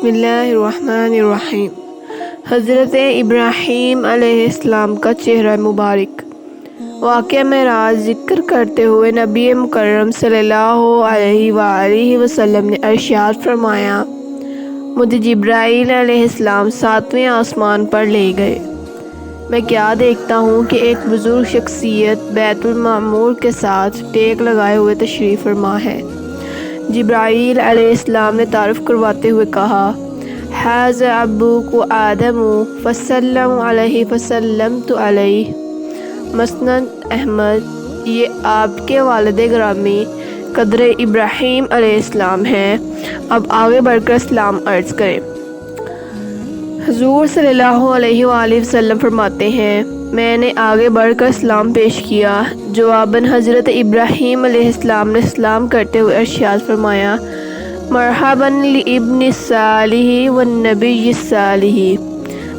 بسم اللہ الرحمن الرحیم۔ حضرت ابراہیم علیہ السلام کا چہرہ مبارک۔ واقعہ معراج ذکر کرتے ہوئے نبی مکرم صلی اللہ علیہ وآلہ وسلم نے ارشاد فرمایا، مجھے جبرائیل علیہ السلام 7ویں آسمان پر لے گئے۔ میں کیا دیکھتا ہوں کہ ایک بزرگ شخصیت بیت المعمور کے ساتھ ٹیک لگائے ہوئے تشریف فرما ہے۔ جبرائیل علیہ السلام نے تعارف کرواتے ہوئے کہا، ھذا ابوک آدم فسلم علیہ فسلمت علیہ۔ مسند احمد، یہ آپ کے والد گرامی قدر ابراہیم علیہ السلام ہیں، اب آگے بڑھ کر سلام عرض کریں۔ حضور صلی اللہ علیہ وآلہ وسلم فرماتے ہیں، میں نے آگے بڑھ کر سلام پیش کیا۔ جواباً حضرت ابراہیم علیہ السلام نے سلام کرتے ہوئے ارشاد فرمایا، مرحباً لابن الصالح والنبی الصالح۔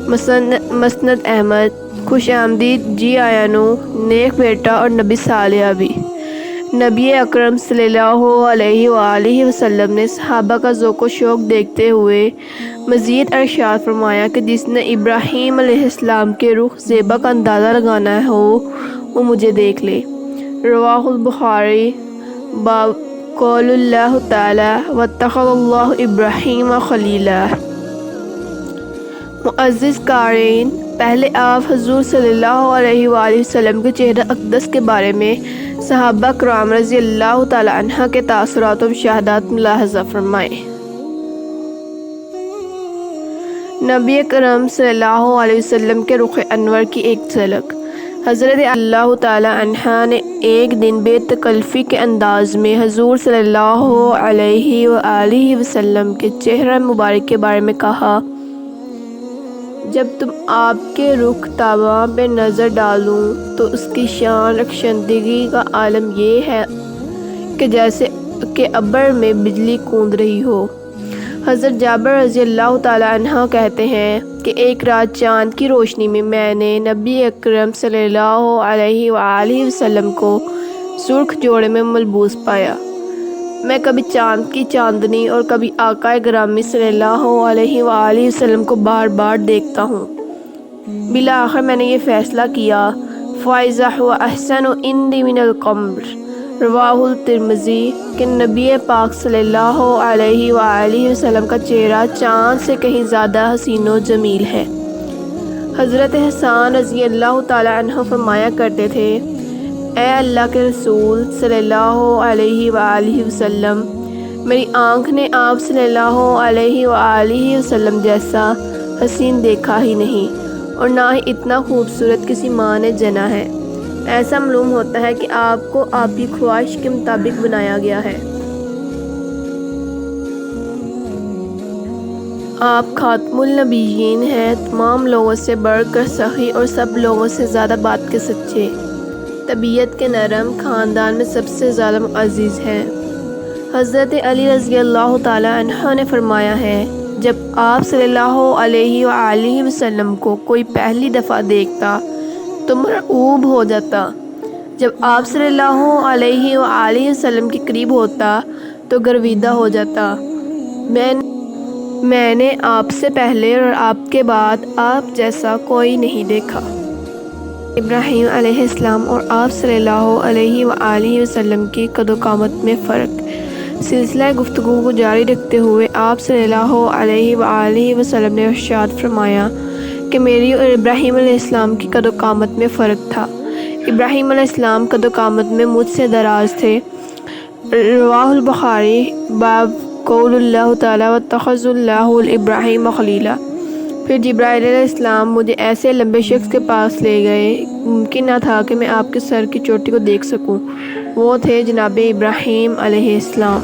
مسند احمد، خوش آمدید جی آیا نو، نیک بیٹا اور نبی صالح بھی۔ نبی اکرم صلی اللہ علیہ وآلہ وسلم نے صحابہ کا ذوق و شوق دیکھتے ہوئے مزید ارشاد فرمایا کہ جس نے ابراہیم علیہ السلام کے رخ زیبا کا اندازہ لگانا ہو وہ مجھے دیکھ لے۔ رواہ البخاری۔ باب قول اللہ تعالی واتخذ اللہ ابراہیم خلیلا۔ معزز قارئین، پہلے آپ حضور صلی اللہ علیہ وآلہ وسلم کے چہرہ اقدس کے بارے میں صحابہ کرام رضی اللہ تعالی عنہ کے تاثرات و مشاہدات ملاحظہ فرمائیں۔ نبی کرم صلی اللہ علیہ وسلم کے رخ انور کی ایک جھلک۔ حضرت اللہ تعالی عنہ نے ایک دن بے تکلفی کے انداز میں حضور صلی اللہ علیہ وآلہ وسلم کے چہرہ مبارک کے بارے میں کہا، جب تم آپ کے رخ تاباں پہ نظر ڈالوں تو اس کی شان رخشندگی کا عالم یہ ہے کہ جیسے کہ ابر میں بجلی کوند رہی ہو۔ حضرت جابر رضی اللہ تعالی عنہ کہتے ہیں کہ ایک رات چاند کی روشنی میں میں نے نبی اکرم صلی اللہ علیہ وآلہ وسلم کو سرخ جوڑے میں ملبوس پایا۔ میں کبھی چاند کی چاندنی اور کبھی آقا گرامی صلی اللہ علیہ وآلہ وسلم کو بار بار دیکھتا ہوں۔ بالآخر میں نے یہ فیصلہ کیا، فَإِذَا هُوَ أَحْسَنُ عِنْدِي مِنَ الْقَمَرِ۔ رواہ الترمذی، کہ نبی پاک صلی اللہ علیہ وآلہ وسلم کا چہرہ چاند سے کہیں زیادہ حسین و جمیل ہے۔ حضرت حسان رضی اللہ تعالی عنہ فرمایا کرتے تھے، اے اللہ کے رسول صلی اللہ علیہ وآلہ وسلم، میری آنکھ نے آپ صلی اللہ علیہ وآلہ وسلم جیسا حسین دیکھا ہی نہیں، اور نہ ہی اتنا خوبصورت کسی ماں نے جنا ہے۔ ایسا معلوم ہوتا ہے کہ آپ کو آپ کی خواہش کے مطابق بنایا گیا ہے۔ آپ خاتم النبیین ہیں، تمام لوگوں سے بڑھ کر سخی اور سب لوگوں سے زیادہ بات کے سچے، طبیعت کے نرم، خاندان میں سب سے زیادہ معزز ہیں۔ حضرت علی رضی اللہ تعالی عنہ نے فرمایا ہے، جب آپ صلی اللہ علیہ وآلہ وسلم کو کوئی پہلی دفعہ دیکھتا تو مرعوب ہو جاتا، جب آپ صلی اللہ علیہ وآلہ وسلم کے قریب ہوتا تو گرویدہ ہو جاتا۔ میں نے آپ سے پہلے اور آپ کے بعد آپ جیسا کوئی نہیں دیکھا۔ ابراہیم علیہ السلام اور آپ صلی اللہ علیہ وآلہ وسلم کی قد و قامت میں فرق۔ سلسلہ گفتگو کو جاری رکھتے ہوئے آپ صلی اللہ علیہ وآلہ وسلم نے ارشاد فرمایا کہ میری اور ابراہیم علیہ السلام کی قد و قامت میں فرق تھا۔ ابراہیم علیہ السلام قد و قامت میں مجھ سے دراز تھے۔ رواہ البخاری۔ باب قول اللہ تعالی واتخذ اللہ ابراہیم خلیلا۔ پھر جبرائیل علیہ السلام مجھے ایسے لمبے شخص کے پاس لے گئے، ممکن نہ تھا کہ میں آپ کے سر کی چوٹی کو دیکھ سکوں۔ وہ تھے جناب ابراہیم علیہ السلام۔